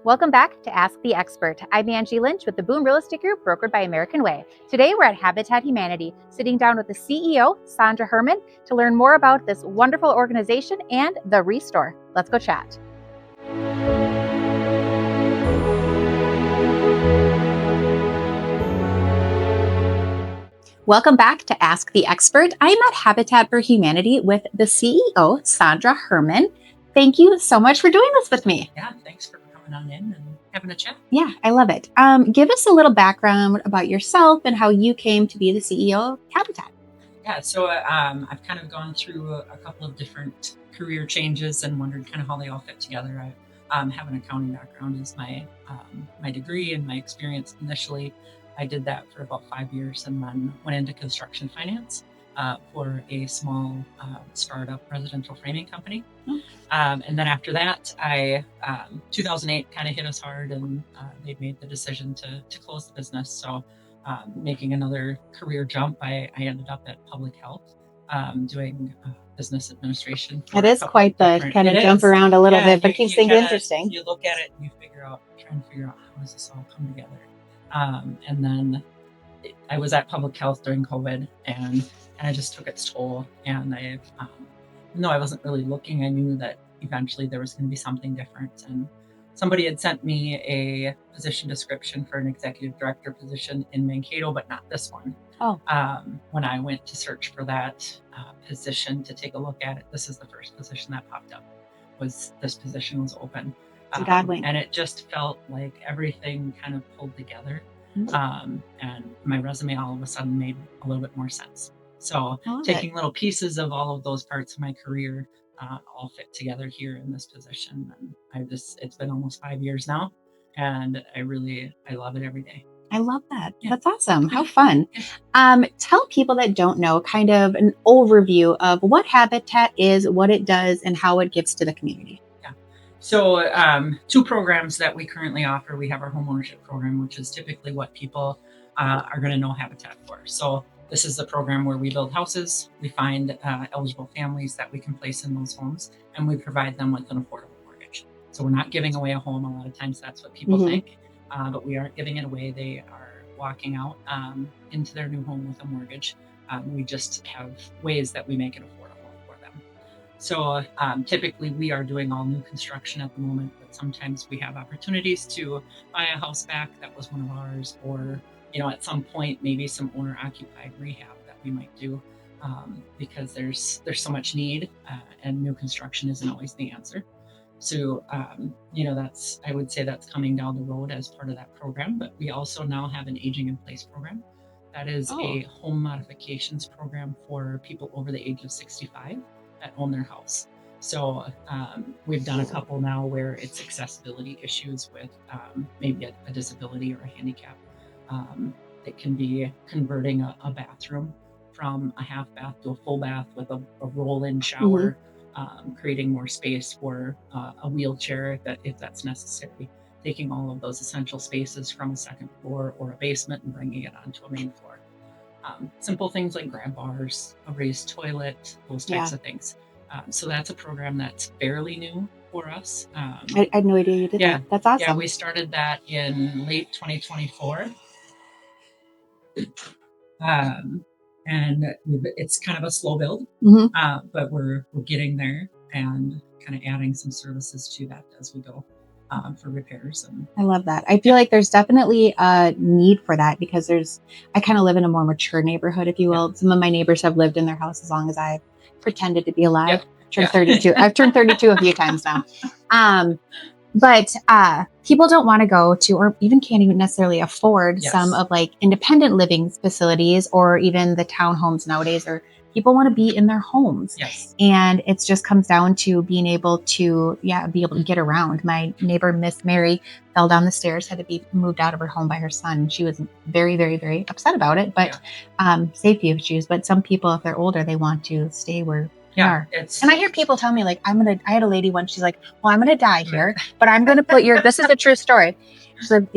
Welcome back to Ask the Expert. I'm Angie Lynch with the Boom Real Estate Group, brokered by American Way. Today, we're at Habitat Humanity, sitting down with the CEO, Sondra Herman, to learn more about this wonderful organization and the ReStore. Let's go chat. Welcome back to Ask the Expert. I'm at Habitat for Humanity with the CEO, Sondra Herman. Thank you so much for doing this with me. Yeah, thanks for coming on in and having a chat. Yeah, I love it. Give us a little background about yourself and how you came to be the CEO of Habitat. Yeah, so I've kind of gone through a couple of different career changes and wondered kind of how they all fit together. I have an accounting background as my degree and my experience initially. I did that for about 5 years and then went into construction finance for a small startup residential framing company. And then after that, 2008 kind of hit us hard, and they made the decision to close the business. So making another career jump, I ended up at public health doing business administration. It is quite the kind of jump around a little bit, but it keeps things interesting. You look at it and you try and figure out how does this all come together. And then I was at public health during COVID, and I just took its toll. And I wasn't really looking, I knew that eventually there was going to be something different. And somebody had sent me a position description for an executive director position in Mankato, but not this one. When I went to search for that position to take a look at it, this is the first position that popped up. This position was open. And it just felt like everything kind of pulled together. And my resume all of a sudden made a little bit more sense. So taking little pieces of all of those parts of my career all fit together here in this position. And it's been almost 5 years now, and I love it every day. I love that. Yeah. That's awesome. How fun. Tell people that don't know kind of an overview of what Habitat is, what it does, and how it gives to the community. So 2 programs that we currently offer. We have our Homeownership program, which is typically what people are going to know Habitat for. So this is the program where we build houses, we find eligible families that we can place in those homes, and we provide them with an affordable mortgage. So we're not giving away a home. A lot of times that's what people think, but we aren't giving it away. They are walking out into their new home with a mortgage. We just have ways that we make it affordable. So typically we are doing all new construction at the moment, but sometimes we have opportunities to buy a house back that was one of ours, or at some point maybe some owner occupied rehab that we might do because there's so much need and new construction isn't always the answer. So I would say that's coming down the road as part of that program. But we also now have an aging in place program. That is a home modifications program for people over the age of 65 that own their house. So we've done a couple now where it's accessibility issues with maybe a disability or a handicap. It can be converting a bathroom from a half bath to a full bath with a roll-in shower, creating more space for a wheelchair if that's necessary, taking all of those essential spaces from a second floor or a basement and bringing it onto a main floor. Simple things like grab bars, a raised toilet, those types of things. So that's a program that's fairly new for us. I had no idea you did that. That's awesome. Yeah, we started that in late 2024. And it's kind of a slow build, but we're getting there and kind of adding some services to that as we go. For repairs. I love that. I feel like there's definitely a need for that because I kind of live in a more mature neighborhood, if you will. Some of my neighbors have lived in their house as long as I've pretended to be alive. Turned 32. I've turned 32 a few times now. But people don't want to go to, or even can't even necessarily afford some of like independent living facilities or even the townhomes nowadays, or people want to be in their homes. And it just comes down to being able to, be able to get around. My neighbor, Miss Mary, fell down the stairs, had to be moved out of her home by her son. She was very, very, very upset about it, but safety issues. But some people, if they're older, they want to stay where they are. And I hear people tell me like, I had a lady once, she's like, well, I'm going to die here, but I'm going to put this is a true story. She's like,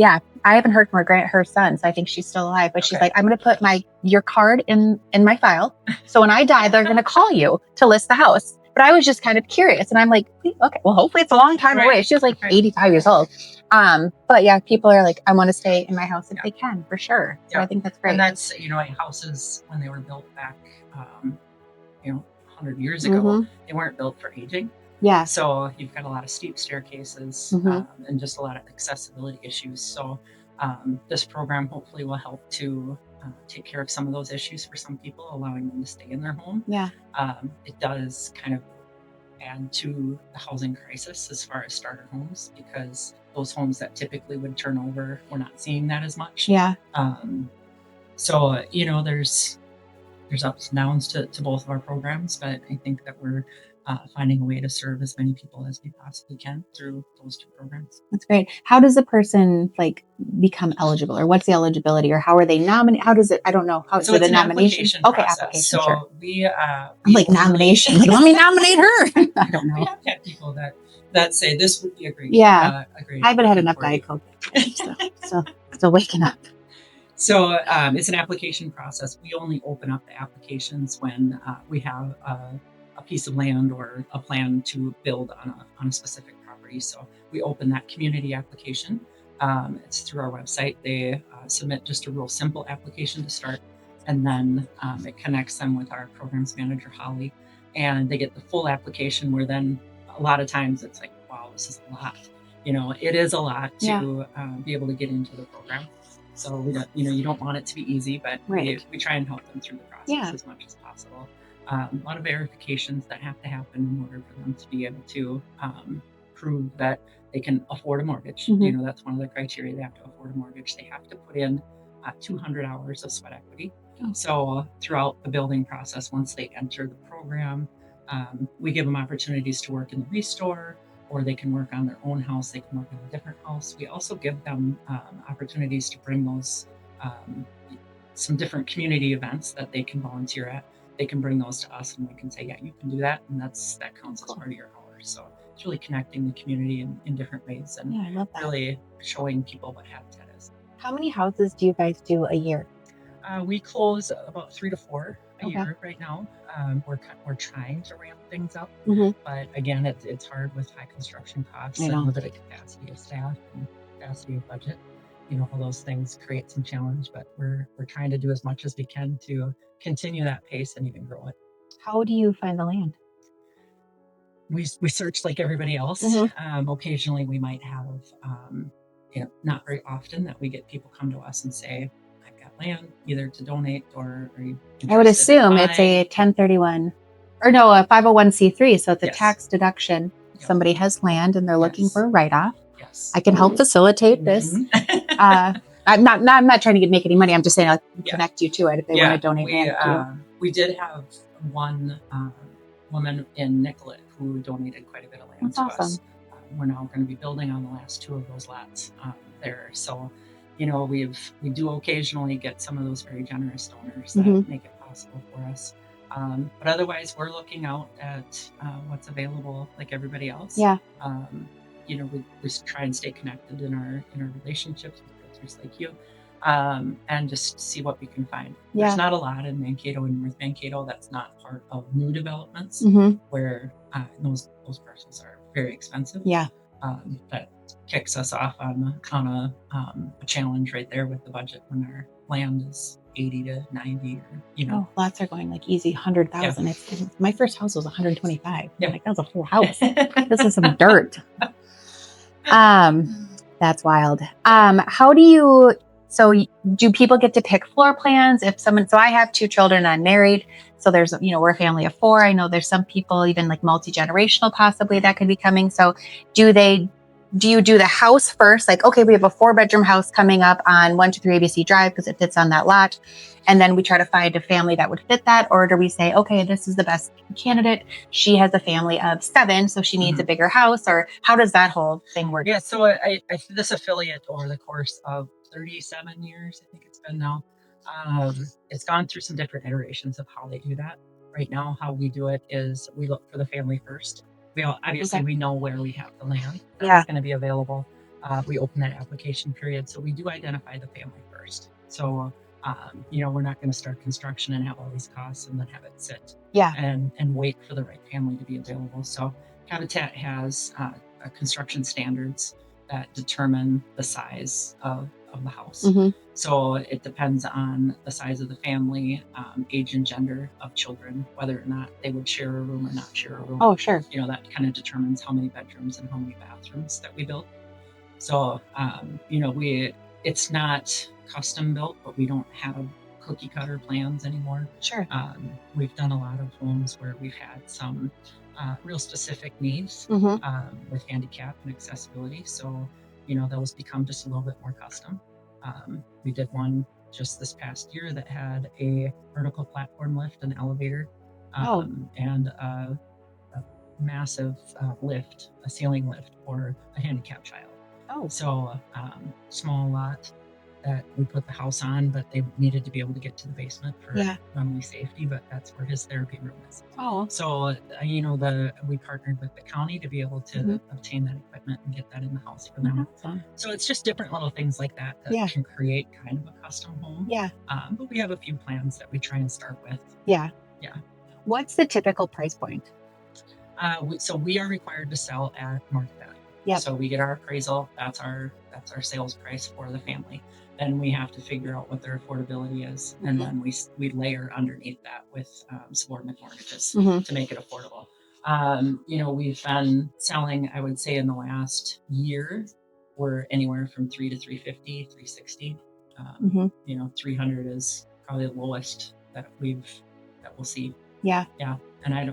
I haven't heard from her son, so I think she's still alive. But she's like, I'm going to put your card in my file. So when I die, they're going to call you to list the house. But I was just kind of curious, and I'm like, okay, well, hopefully it's a long time away. She was like 85 years old. But yeah, people are like, I want to stay in my house if they can, for sure. So I think that's great. And that's, houses when they were built back, 100 years ago, they weren't built for aging. Yeah. So you've got a lot of steep staircases and just a lot of accessibility issues. So this program hopefully will help to take care of some of those issues for some people, allowing them to stay in their home. Yeah. It does kind of add to the housing crisis as far as starter homes, because those homes that typically would turn over, we're not seeing that as much. Yeah. So, there's ups and downs to both of our programs, but I think that we're finding a way to serve as many people as we possibly can through those two programs. That's great. How does a person become eligible, or what's the eligibility, or how are they nominated? How does it? I don't know. How so is it it's a nomination? Okay, process. application. So sure. I'm like nomination. Let me nominate her. I don't know. We have had people that say this would be a great. Yeah, I haven't had enough Diet Coke, so still waking up. So it's an application process. We only open up the applications when we have a piece of land or a plan to build on a specific property. So we open that community application. It's through our website. They submit just a real simple application to start, and then it connects them with our programs manager, Holly, and they get the full application, where then a lot of times it's like, wow, this is a lot. It is a lot to be able to get into the program. So we don't, you don't want it to be easy, but we try and help them through the process as much as possible. A lot of verifications that have to happen in order for them to be able to prove that they can afford a mortgage. That's one of the criteria. They have to afford a mortgage. They have to put in 200 hours of sweat equity. So throughout the building process, once they enter the program, we give them opportunities to work in the ReStore, or they can work on their own house. They can work in a different house. We also give them opportunities to bring those some different community events that they can volunteer at. They can bring those to us, and we can say, yeah, you can do that, and that counts as part of your hours. So it's really connecting the community in different ways, and I love that. Really showing people what Habitat is. How many houses do you guys do a year? We close about 3 to 4 a year right now. We're trying to ramp things up, but again, it's hard with high construction costs and limited capacity of staff and capacity of budget. All those things create some challenge, but we're trying to do as much as we can to continue that pace and even grow it. How do you find the land? We search like everybody else. Occasionally we might have, not very often, that we get people come to us and say, land either to donate or I would assume it's a 1031 or no, a 501c3, so it's a tax deduction. Somebody has land and they're looking for a write-off. I can help facilitate this. I'm not trying to make any money. I'm just saying I'll connect you to it if they want to donate land to you. We did have one woman in Nicollet who donated quite a bit of land to us. We're now going to be building on the last 2 of those lots there. So we do occasionally get some of those very generous donors that make it possible for us. But otherwise, we're looking out at what's available like everybody else. We try and stay connected in our relationships with realtors like you, and just see what we can find. There's not a lot in Mankato and North Mankato that's not part of new developments, where those parcels are very expensive. That kicks us off on a challenge right there with the budget when our land is 80 to 90 or lots are going like easy 100,000. My first house was 125. Like, that was a whole house. This is some dirt. That's wild. Do people get to pick floor plans so I have 2 children, I'm married, so there's we're a family of 4. I know there's some people even like multi-generational possibly that could be coming. So do you do the house first? Like, okay, we have a 4-bedroom house coming up on 123 ABC Drive because it fits on that lot. And then we try to find a family that would fit that. Or do we say, okay, this is the best candidate. She has a family of 7, so she needs a bigger house. Or how does that whole thing work? Yeah, so I this affiliate over the course of 37 years, I think it's been now, it's gone through some different iterations of how they do that. Right now, how we do it is we look for the family first. We know where we have the land that's going to be available. We open that application period. So we do identify the family first. So We're not going to start construction and have all these costs and then have it sit Yeah. and wait for the right family to be available. So Habitat has construction standards that determine the size of the house. Mm-hmm. So it depends on the size of the family, age and gender of children, whether or not they would share a room or not share a room. Oh, sure. That kind of determines how many bedrooms and how many bathrooms that we build. So, it's not custom built, but we don't have cookie cutter plans anymore. Sure. We've done a lot of homes where we've had some real specific needs with handicap and accessibility. So, those become just a little bit more custom. We did one just this past year that had a vertical platform lift, an elevator, and a massive lift, a ceiling lift for a handicapped child. Oh. So small lot that we put the house on, but they needed to be able to get to the basement for family safety, but that's where his therapy room is. Oh. So, we partnered with the county to be able to obtain that equipment and get that in the house for them. Awesome. So it's just different little things like that can create kind of a custom home. Yeah. But we have a few plans that we try and start with. Yeah. Yeah. What's the typical price point? So we are required to sell at market value. Yep. So we get our appraisal. That's our sales price for the family. Then we have to figure out what their affordability is, and then we layer underneath that with subordinate mortgages to make it affordable. We've been selling, I would say, in the last year, we're anywhere from 3 to 350, 360. 300 is probably the lowest that we'll see. Yeah. Yeah. And I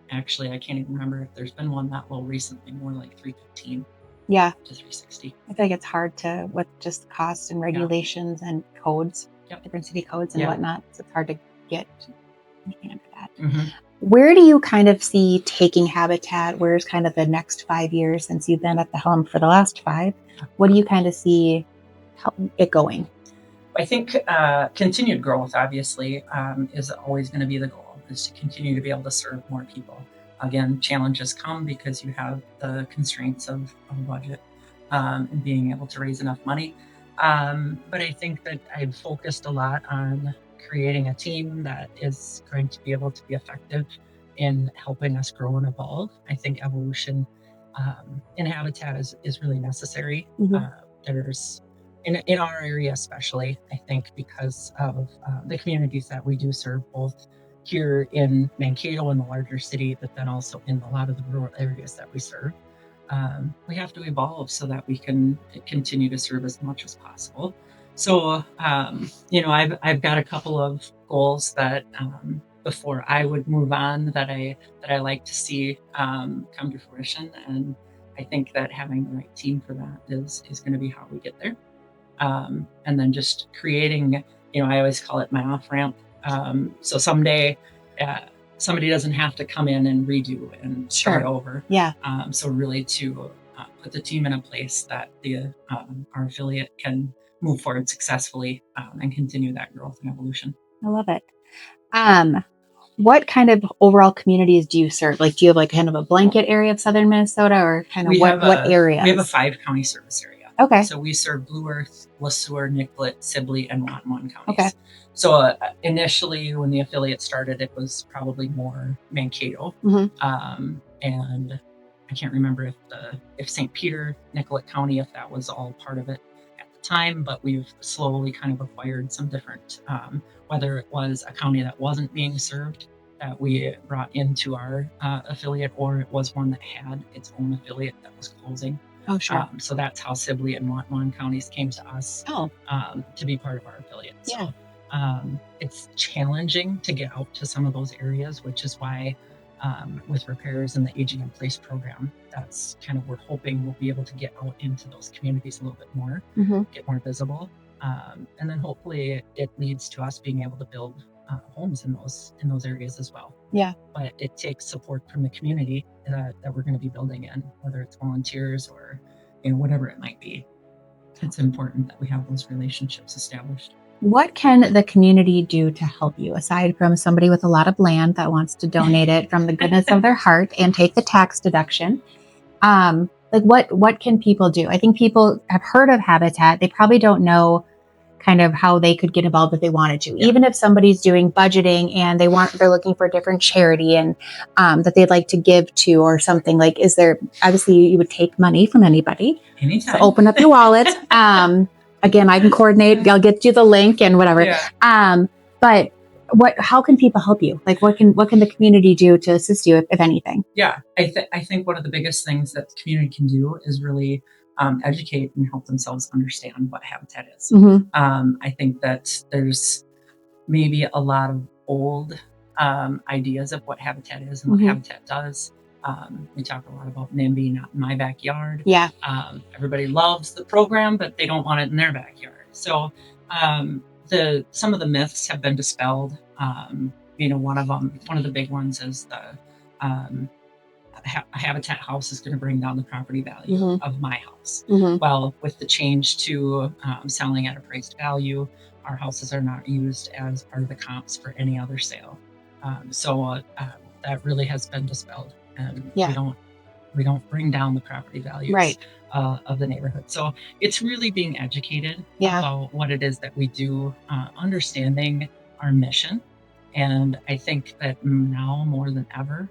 can't even remember if there's been one that low recently, more like 315 to 360. I think it's hard to, with just cost and regulations and codes, different city codes and whatnot. So it's hard to get anything under that. Where do you kind of see taking Habitat? Where's kind of the next 5 years since you've been at the helm for the last 5? What do you kind of see it going? I think continued growth, obviously, is always going to be the goal, is to continue to be able to serve more people. Again, challenges come because you have the constraints of a budget and being able to raise enough money. But I think that I've focused a lot on creating a team that is going to be able to be effective in helping us grow and evolve. I think evolution in Habitat is really necessary. There's in our area especially, I think, because of the communities that we do serve, both here in Mankato in the larger city, but then also in a lot of the rural areas that we serve. We have to evolve so that we can continue to serve as much as possible. So, I've got a couple of goals that before I would move on that I like to see come to fruition, and I think that having the right team for that is going to be how we get there. And then just creating, I always call it my off ramp. So someday somebody doesn't have to come in and redo and start over. Yeah. So really to put the team in a place that our affiliate can move forward successfully and continue that growth and evolution. I love it. What kind of overall communities do you serve? Like, do you have like kind of a blanket area of southern Minnesota, or kind of what areas? We have a 5-county service area. Okay. So we serve Blue Earth, Le Sueur, Nicollet, Sibley, and Watonwan counties. Okay. So initially, when the affiliate started, it was probably more Mankato, and I can't remember if St. Peter, Nicollet County, if that was all part of it at the time. But we've slowly kind of acquired some different, whether it was a county that wasn't being served that we brought into our affiliate, or it was one that had its own affiliate that was closing. Oh, sure. So that's how Sibley and Watonwan counties came to us to be part of our affiliate. Yeah. So it's challenging to get out to some of those areas, which is why with repairs and the aging in place program, that's kind of, we're hoping we'll be able to get out into those communities a little bit more, get more visible. And then hopefully it leads to us being able to build homes in those areas as well. Yeah. But it takes support from the community that we're going to be building in, whether it's volunteers or whatever it might be. It's important that we have those relationships established. What can the community do to help you, aside from somebody with a lot of land that wants to donate it from the goodness of their heart and take the tax deduction? Like what can people do? I think people have heard of Habitat. They probably don't know kind of how they could get involved if they wanted to. Yeah. Even if somebody's doing budgeting and they're looking for a different charity and that they'd like to give to or something, like, is there, obviously you would take money from anybody. Anytime. So open up your wallet. Again, I can coordinate. I'll get you the link and whatever. Yeah. But how can people help you? Like, what can the community do to assist you, if anything? Yeah, I think one of the biggest things that the community can do is really educate and help themselves understand what Habitat is. I think that there's maybe a lot of old ideas of what Habitat is and what Habitat does. We talk a lot about NIMBY, not in my backyard. Yeah. Everybody loves the program, but they don't want it in their backyard. So some of the myths have been dispelled. One of the big ones is the a Habitat house is going to bring down the property value of my house. Well, with the change to selling at a priced value, our houses are not used as part of the comps for any other sale. So that really has been dispelled, and we don't bring down the property values of the neighborhood. So it's really being educated about what it is that we do, understanding our mission. And I think that now more than ever,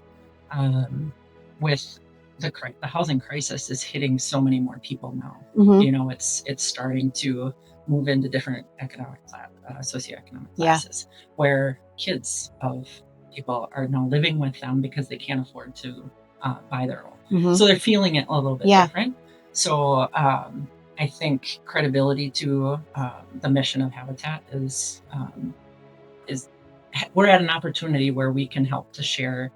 with the housing crisis is hitting so many more people now. It's starting to move into different socioeconomic classes where kids of people are now living with them because they can't afford to buy their own. So they're feeling it a little bit different. So I think credibility to the mission of Habitat is we're at an opportunity where we can help to share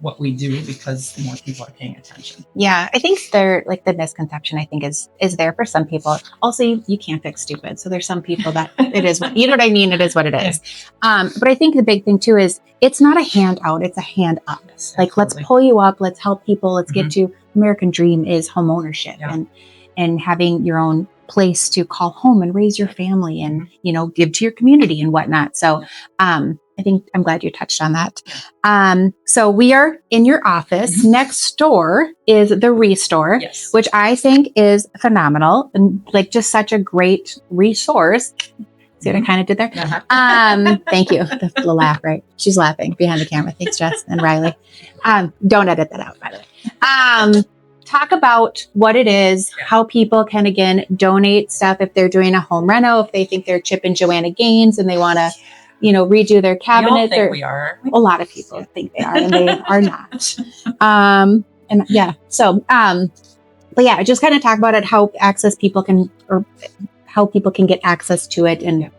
what we do because more people are paying attention. Yeah, I think the misconception I think is there for some people. Also, you can't fix stupid. So there's some people that it is, you know what I mean? It is what it is. But I think the big thing too is it's not a handout, it's a hand up. Yes, like, let's pull you up, let's help people, let's get to American dream is homeownership and having your own place to call home and raise your family and, give to your community and whatnot. So, I think I'm glad you touched on that. So we are in your office. Next door is the ReStore, which I think is phenomenal and like just such a great resource. See what I kind of did there? Thank you. The laugh, right? She's laughing behind the camera. Thanks, Jess and Riley. Don't edit that out, by the way. Talk about what it is, how people can, again, donate stuff if they're doing a home reno, if they think they're Chip and Joanna Gaines and they want to, redo their cabinets. We are. A lot of people think they are, and they are not. Just kind of talk about it, how people can get access to it and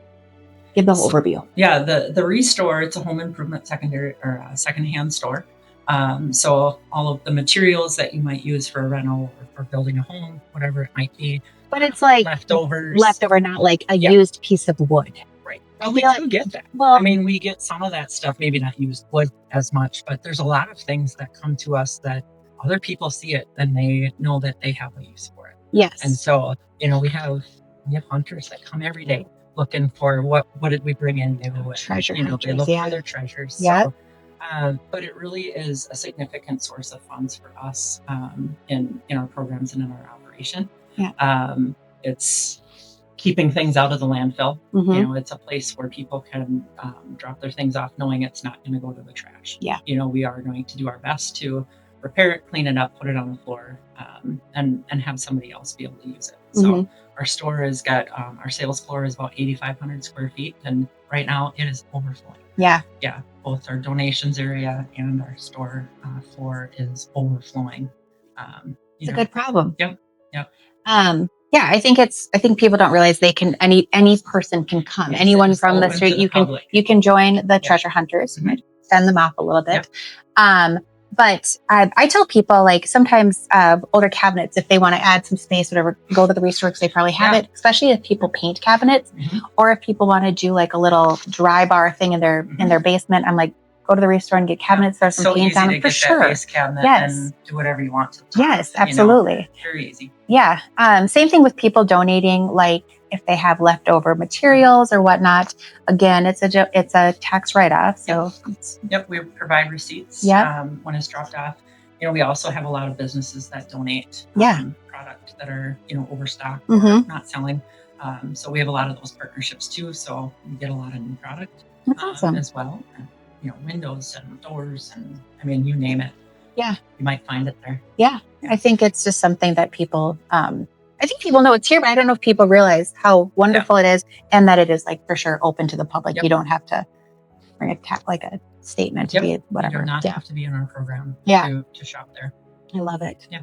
give the whole overview. Yeah, the ReStore, it's a home improvement secondhand store. So all of the materials that you might use for a rental or for building a home, whatever it might be. But it's like leftover, not like a used piece of wood. Right. Well, we do get that. Well, we get some of that stuff, maybe not used wood as much, but there's a lot of things that come to us that other people see it and they know that they have a use for it. Yes. And so, we have hunters that come every day looking for what did we bring in new. Treasure hunters, they look for their treasures. Yeah. So, but it really is a significant source of funds for us in our programs and in our operation. Yeah. It's keeping things out of the landfill. It's a place where people can drop their things off knowing it's not going to go to the trash. Yeah. We are going to do our best to repair it, clean it up, put it on the floor, and have somebody else be able to use it. So our store has got, our sales floor is about 8,500 square feet. And right now it is overflowing. Yeah. Yeah. Both our donations area and our store floor is overflowing. It's a good problem. Yep. I think people don't realize they can, any person can come, anyone from the street, you can join the treasure hunters, send them off a little bit. But I tell people, like, sometimes older cabinets, if they want to add some space, whatever, go to the ReStore because they probably have it, especially if people paint cabinets or if people want to do like a little dry bar thing in their basement. I'm like, go to the ReStore and get cabinets, throw some paint on them for sure. That base cabinet and do whatever you want to. Yes, absolutely. Very easy. Yeah. Same thing with people donating, like if they have leftover materials or whatnot. Again, it's a tax write-off. So we provide receipts when it's dropped off. We also have a lot of businesses that donate product that are overstocked or not selling. So we have a lot of those partnerships too. So we get a lot of new product That's awesome. as well. And, windows and doors, and I mean, you name it. Yeah. You might find it there. Yeah. I think it's just something that people, I think people know it's here, but I don't know if people realize how wonderful it is, and that it is like for sure open to the public. You don't have to bring a statement to be whatever. You do not have to be in our program to shop there. I love it. Yeah.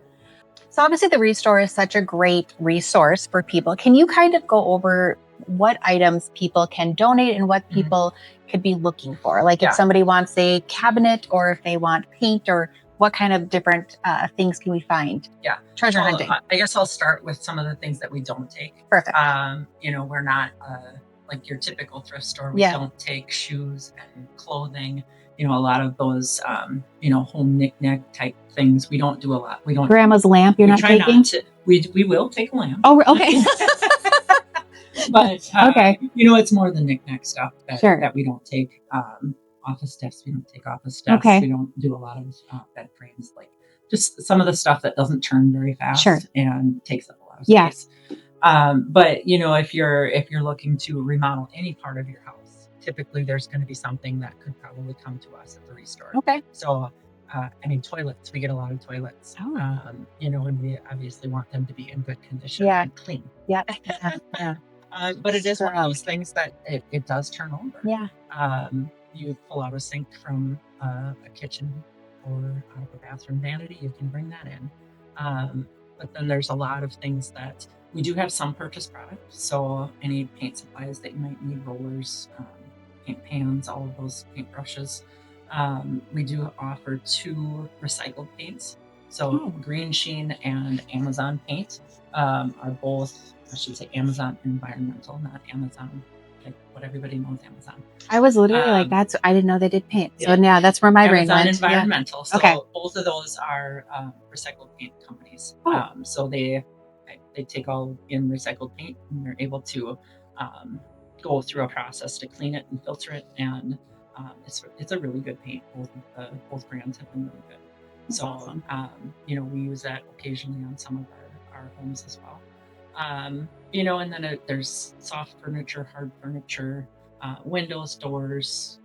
So obviously the ReStore is such a great resource for people. Can you kind of go over what items people can donate and what people could be looking for? Like if somebody wants a cabinet, or if they want paint, or what kind of different things can we find? Yeah. Treasure hunting. I guess I'll start with some of the things that we don't take. Perfect. We're not like your typical thrift store. We don't take shoes and clothing. A lot of those, home knick-knack type things. We don't do a lot. We don't. Grandma's lamp. You're not taking. We will take a lamp. Oh, okay. But it's more the knick-knack stuff that we don't take. Office desks. We don't take office desks. Okay. We don't do a lot of bed frames. Like just some of the stuff that doesn't turn very fast and takes up a lot of space. But if you're looking to remodel any part of your house, typically there's going to be something that could probably come to us at the ReStore. Okay. So, toilets, we get a lot of toilets. And we obviously want them to be in good condition and clean. Yeah. But it is one of those things that it does turn over. Yeah. You pull out a sink from a kitchen or out of a bathroom vanity, you can bring that in. But then there's a lot of things that we do have some purchase products. So any paint supplies that you might need, rollers, paint pans, all of those paint brushes. We do offer 2 recycled paints. So Green Sheen and Amazon Paint are both, I should say Amazon Environmental, not Amazon, like what everybody knows Amazon. I was literally I didn't know they did paint. So now that's where my brain went. Amazon Environmental. So both of those are recycled paint companies. So they take all in recycled paint, and they're able to go through a process to clean it and filter it. And it's a really good paint. Both brands have been really good. That's awesome. We use that occasionally on some of our homes as well. And then there's soft furniture, hard furniture, windows, doors.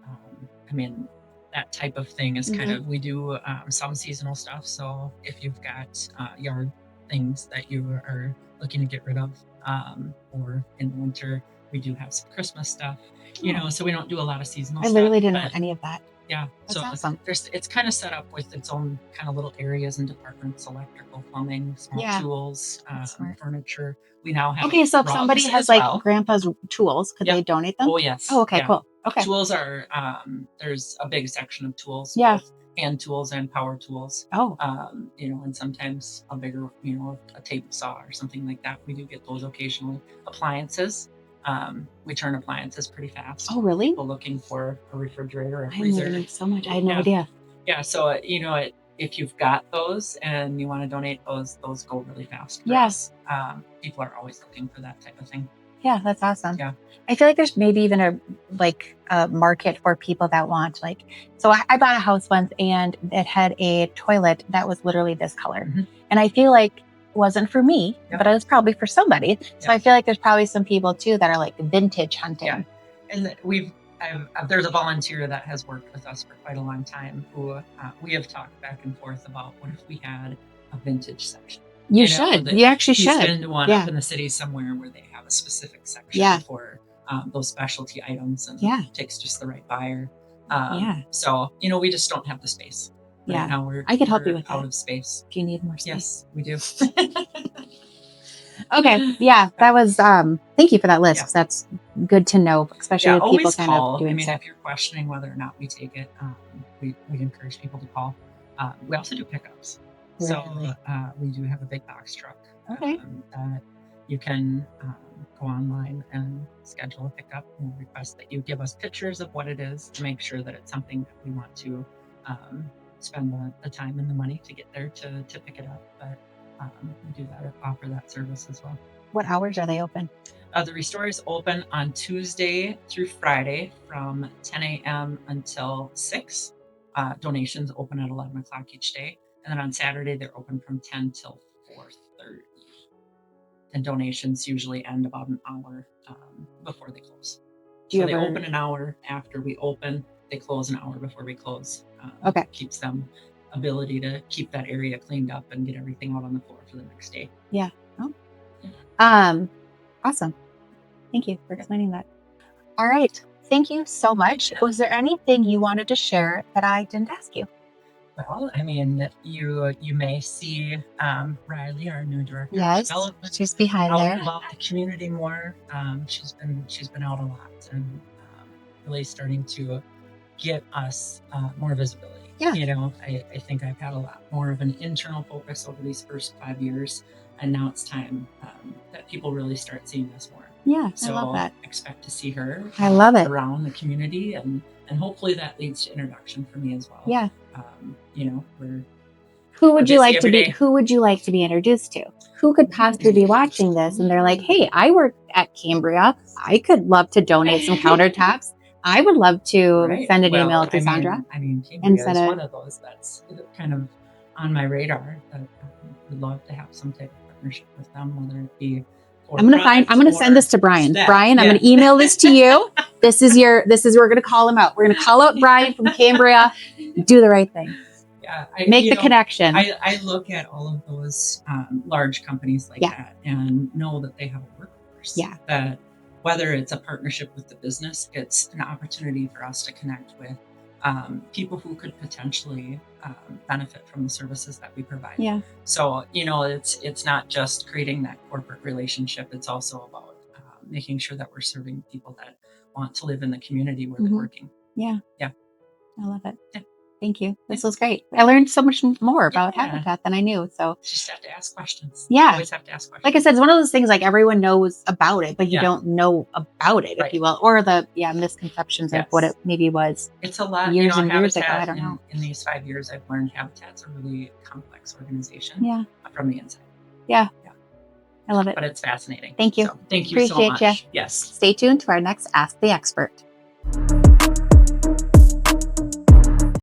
That type of thing is kind of, we do some seasonal stuff. So if you've got yard things that you are looking to get rid of, or in the winter, we do have some Christmas stuff, so we don't do a lot of seasonal stuff. I literally didn't know any of that. Yeah. That's awesome. It's kind of set up with its own kind of little areas and departments: electrical, plumbing, small tools, furniture. We now have. Okay, so if somebody has like grandpa's tools, could they donate them? Oh, yes. Oh, okay, cool. Okay. Tools are, there's a big section of tools. Yeah. Both hand tools and power tools. Oh. And sometimes a bigger, a table saw or something like that. We do get those occasionally. Appliances. We turn appliances pretty fast. Oh, really? People looking for a refrigerator, a freezer. I'm learning so much. I had no idea. Yeah. So, if you've got those and you want to donate those go really fast. Yes. People are always looking for that type of thing. Yeah, that's awesome. Yeah. I feel like there's maybe even a market for people that want so I bought a house once and it had a toilet that was literally this color. Mm-hmm. And I feel like wasn't for me, but it was probably for somebody. So I feel like there's probably some people too that are like vintage hunting. Yeah. And there's a volunteer that has worked with us for quite a long time who we have talked back and forth about what if we had a vintage section. You should. You actually should. He's been to one up in the city somewhere where they have a specific section for those specialty items, and it takes just the right buyer. So, we just don't have the space. Right now I could help you with out of space. Do you need more space? Yes, we do. Okay. Yeah, that was, thank you for that list. That's good to know, especially with people kind of doing stuff. If you're questioning whether or not we take it, we encourage people to call. We also do pickups. Really? So we do have a big box truck that you can go online and schedule a pickup, and request that you give us pictures of what it is to make sure that it's something that we want to spend the time and the money to get there to pick it up. But we do that, offer that service as well. What hours are they open? The ReStore is open on Tuesday through Friday from 10 a.m. until 6. Donations open at 11 o'clock each day. And then on Saturday, they're open from 10 till 4:30. and donations usually end about an hour before they close. Do you So they ever- open an hour after we open, they close an hour before we close. Okay. Keeps them ability to keep that area cleaned up and get everything out on the floor for the next day. Yeah. Oh. Yeah. Awesome. Thank you for explaining that. All right. Thank you so much. Was there anything you wanted to share that I didn't ask you? Well, I mean, you may see Riley, our new director of Yes, development, she's behind out there. and about the community more. She's been out a lot and really starting to get us more visibility. Yeah. You know, I think I've had a lot more of an internal focus over these first 5 years, and now it's time that people really start seeing us more. Yeah, So I love that. expect to see her. I love it. Around the community, and hopefully that leads to introduction for me as well. Yeah. You know, who would you like to be? day. Who would you like to be introduced to? Who could possibly be watching this and they're like, "Hey, I work at Cambria. I could love to donate some countertops. I would love to send an email to Sondra." Cambria is one of those that's kind of on my radar. That I would love to have some type of partnership with them, whether it be. I'm gonna send this to Brian. Brian, I'm gonna email this to you. We're gonna call him out. We're gonna call out Brian from Cambria. Do the right thing. Yeah, Make the connection. I look at all of those large companies like that and know that they have a workforce. Yeah. That whether it's a partnership with the business, it's an opportunity for us to connect with people who could potentially benefit from the services that we provide. Yeah. So, you know, it's not just creating that corporate relationship. It's also about making sure that we're serving people that want to live in the community where they're working. Yeah. Yeah. I love it. Yeah. Thank you. This was great. I learned so much more about Habitat than I knew. So you just have to ask questions. Yeah. You always have to ask questions. Like I said, it's one of those things like everyone knows about it, but you don't know about it, if you will, or the misconceptions of what it maybe was. It's a lot. Years and Habitat, years ago. I don't know. In these 5 years, I've learned Habitat's a really complex organization. From the inside. Yeah. I love it. But it's fascinating. Thank you. So, thank you Appreciate so much. you. Yes. Stay tuned to our next Ask the Expert.